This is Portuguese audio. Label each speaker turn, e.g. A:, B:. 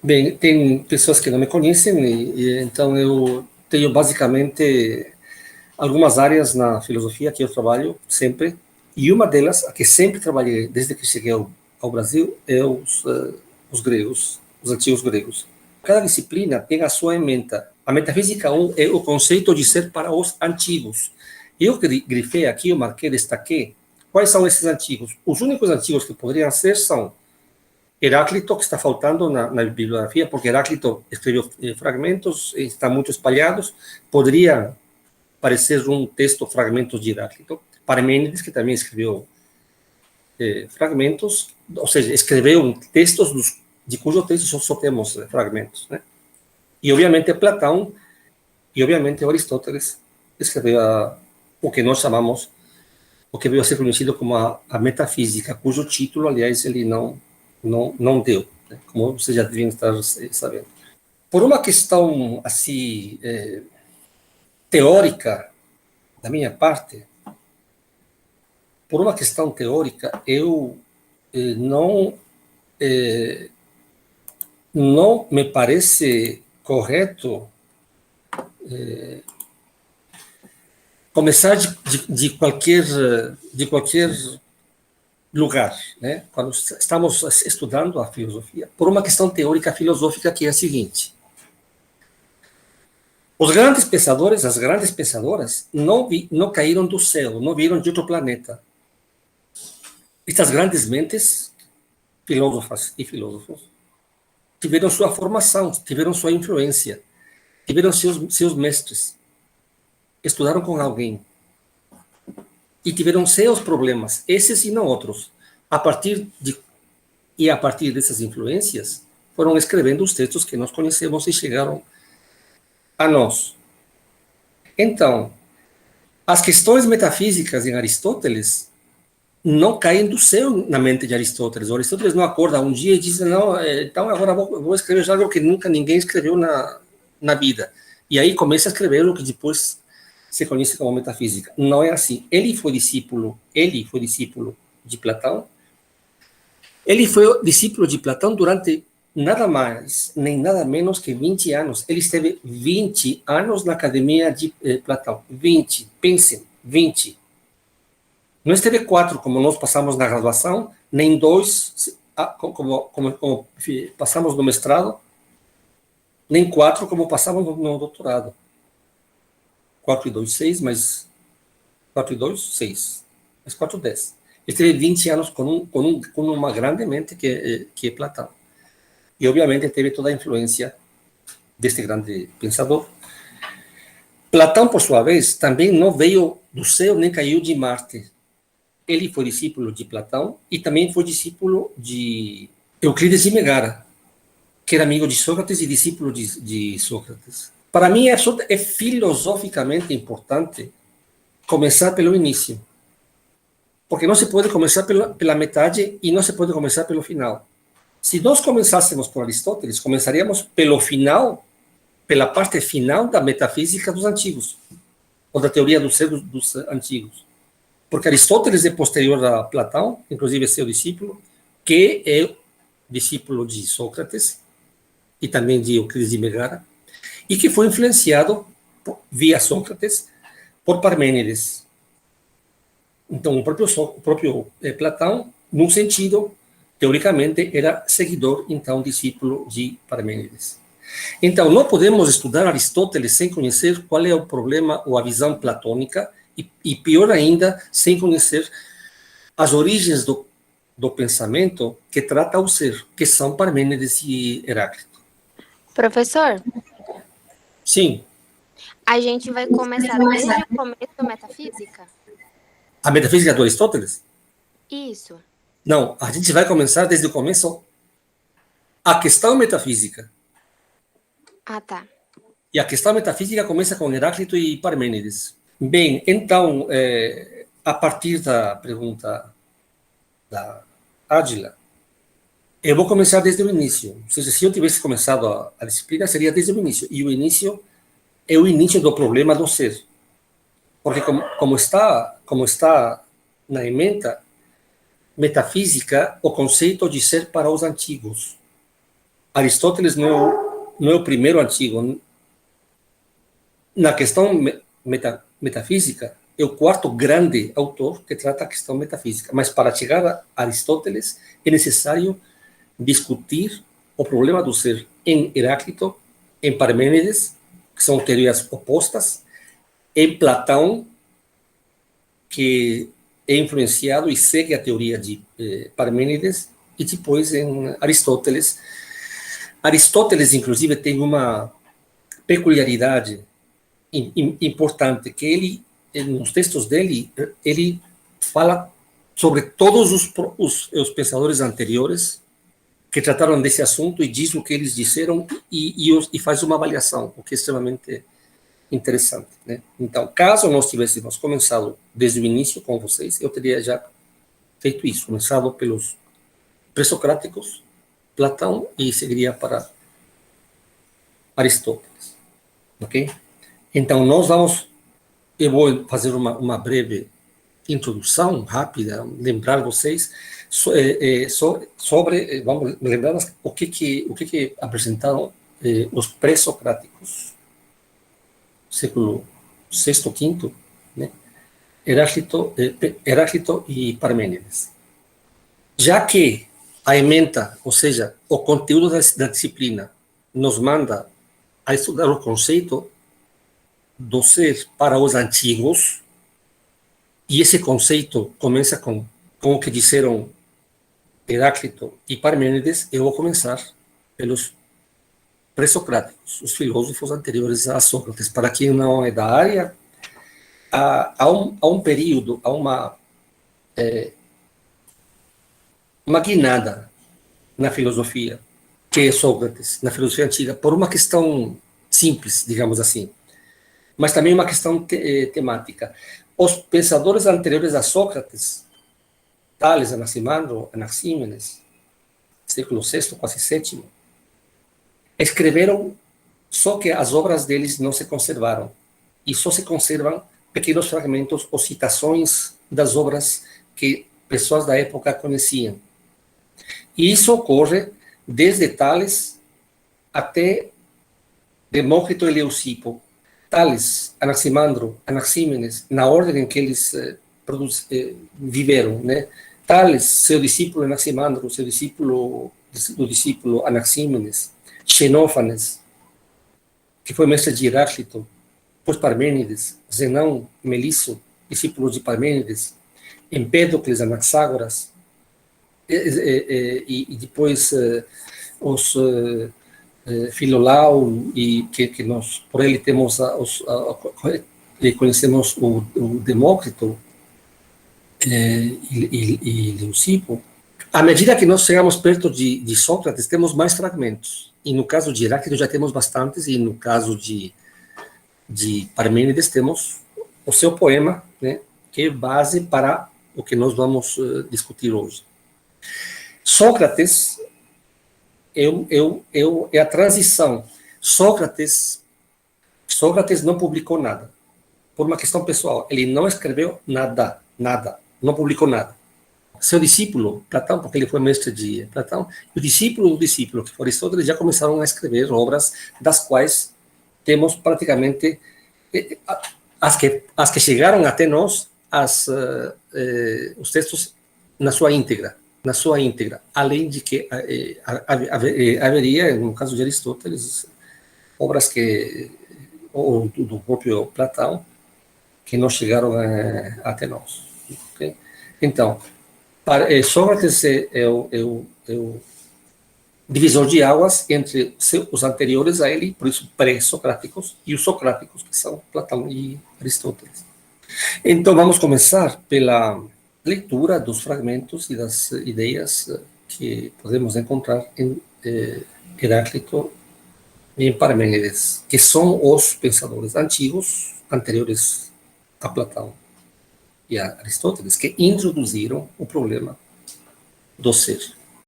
A: Bem, tem pessoas que não me conhecem, então eu tenho basicamente algumas áreas na filosofia que eu trabalho sempre, e uma delas, a que sempre trabalhei desde que cheguei ao Brasil, é os gregos, os antigos gregos. Cada disciplina tem a sua ementa. A metafísica 1 é o conceito de ser para os antigos. Eu grifei aqui, eu marquei, destaquei, quais são esses antigos? Os únicos antigos que poderiam ser são Heráclito, que está faltando na bibliografia, porque Heráclito escreveu fragmentos, estão muito espalhados, poderia parecer um texto, fragmentos de Heráclito. Parmênides, que também escreveu fragmentos, ou seja, escreveu textos de cujo texto só temos fragmentos, né? E, obviamente, Platão e, obviamente, Aristóteles escreveu o que nós chamamos, o que veio a ser conhecido como a metafísica, cujo título, aliás, ele não deu, né? Como vocês já deviam estar sabendo. Por uma questão, assim, teórica, da minha parte, por uma questão teórica, eu não me parece correto começar de qualquer lugar, né? Quando estamos estudando a filosofia, por uma questão teórica filosófica que é a seguinte: os grandes pensadores, as grandes pensadoras, não caíram do céu, não vieram de outro planeta. Estas grandes mentes, filósofas e filósofos, tiveram sua formação, tiveram sua influência, tiveram seus mestres, estudaram com alguém e tiveram seus problemas, esses e não outros. A partir dessas influências, foram escrevendo os textos que nós conhecemos e chegaram a nós. Então, as questões metafísicas em Aristóteles não caem do céu na mente de Aristóteles. O Aristóteles não acorda um dia e diz, não, então agora vou escrever algo que nunca ninguém escreveu na vida. E aí começa a escrever o que depois se conhece como metafísica. Não é assim. Ele foi discípulo de Platão. Ele foi discípulo de Platão durante nada mais, nem nada menos que 20 anos. Ele esteve 20 anos na academia de Platão. 20, pensem, 20. Não esteve 4, como nós passamos na graduação, nem 2, como passamos no mestrado, nem 4, como passamos no doutorado. 4 e 2, 6, mas 4 e 2, 6. Mas 4, 10. Ele teve 20 anos com uma grande mente que é Platão. E, obviamente, teve toda a influência deste grande pensador. Platão, por sua vez, também não veio do céu nem caiu de Marte. Ele foi discípulo de Platão e também foi discípulo de Euclides de Megara, que era amigo de Sócrates e discípulo de Sócrates. Para mim, é filosoficamente importante começar pelo início, porque não se pode começar pela metade e não se pode começar pelo final. Se nós começássemos por Aristóteles, começaríamos pelo final, pela parte final da metafísica dos antigos, ou da teoria do ser dos antigos. Porque Aristóteles é posterior a Platão, inclusive seu discípulo, que é discípulo de Sócrates e também de Euclides de Megara, e que foi influenciado via Sócrates por Parmênides. Então, o próprio Platão, num sentido, teoricamente, era seguidor, então, discípulo de Parmênides. Então, não podemos estudar Aristóteles sem conhecer qual é o problema ou a visão platônica, e pior ainda, sem conhecer as origens do pensamento que trata o ser, que são Parmênides e Heráclito.
B: Professor?
A: Sim.
B: A gente vai começar desde o começo da metafísica?
A: A metafísica do Aristóteles?
B: Isso.
A: Não, a gente vai começar desde o começo a questão metafísica.
B: Ah, tá.
A: E a questão metafísica começa com Heráclito e Parmênides. Bem, então, a partir da pergunta da Ádila, eu vou começar desde o início. Ou seja, se eu tivesse começado a disciplina, seria desde o início. E o início é o início do problema do ser. Porque como está na ementa metafísica, o conceito de ser para os antigos. Aristóteles não é o primeiro antigo. Na questão metafísica, é o quarto grande autor que trata a questão metafísica. Mas para chegar a Aristóteles, é necessário discutir o problema do ser em Heráclito, em Parmênides, que são teorias opostas, em Platão, que é influenciado e segue a teoria de Parmênides, e depois em Aristóteles. Aristóteles, inclusive, tem uma peculiaridade importante, que ele, nos textos dele, ele fala sobre todos os pensadores anteriores que trataram desse assunto e diz o que eles disseram e faz uma avaliação, o que é extremamente interessante, né? Então, caso nós tivéssemos começado desde o início com vocês, eu teria já feito isso, começado pelos pré-socráticos, Platão, e seguiria para Aristóteles, ok? Então, eu vou fazer uma breve introdução rápida, lembrar vocês sobre, vamos lembrar o que apresentaram os pré-socráticos, século VI, V, né? Heráclito e Parmênides. Já que a ementa, ou seja, o conteúdo da disciplina, nos manda a estudar o conceito do ser para os antigos, e esse conceito começa com o que disseram Heráclito e Parmênides, eu vou começar pelos pré-socráticos, os filósofos anteriores a Sócrates. Para quem não é da área, há um período, há uma guinada na filosofia, que é Sócrates, na filosofia antiga, por uma questão simples, digamos assim, mas também uma questão temática. Os pensadores anteriores a Sócrates, Tales, Anaximandro, Anaxímenes, século VI, quase VII, escreveram, só que as obras deles não se conservaram, e só se conservam pequenos fragmentos ou citações das obras que pessoas da época conheciam. E isso ocorre desde Tales até Demócrito e Leucipo. Tales, Anaximandro, Anaxímenes, na ordem em que eles viveram, né? Tales, seu discípulo Anaximandro, seu discípulo Anaxímenes, Xenófanes, que foi mestre de Heráclito, depois Parmênides, Zenão, Melisso, discípulos de Parmênides, Empédocles, Anaxágoras, e depois os Filolau, e que nós, por ele, temos conhecemos o Demócrito e Leucipo. À medida que nós chegamos perto de Sócrates, temos mais fragmentos. E no caso de Heráclito já temos bastantes, e no caso de Parmênides temos o seu poema, né, que é base para o que nós vamos discutir hoje. Sócrates é a transição. Sócrates não publicou nada, por uma questão pessoal. Ele não escreveu nada, não publicou nada. Seu discípulo, Platão, porque ele foi mestre de Platão, e o discípulo do discípulo, que foi Aristóteles, já começaram a escrever obras das quais temos praticamente as que chegaram até nós, os textos na sua íntegra, além de que haveria, no caso de Aristóteles, obras ou do próprio Platão, que não chegaram até nós. Okay? Então, Sócrates é o divisor de águas entre os anteriores a ele, por isso pré-socráticos, e os socráticos, que são Platão e Aristóteles. Então, vamos começar pela leitura dos fragmentos e das ideias que podemos encontrar em Heráclito e em Parmênides, que são os pensadores antigos, anteriores a Platão e a Aristóteles, que introduziram o problema do ser.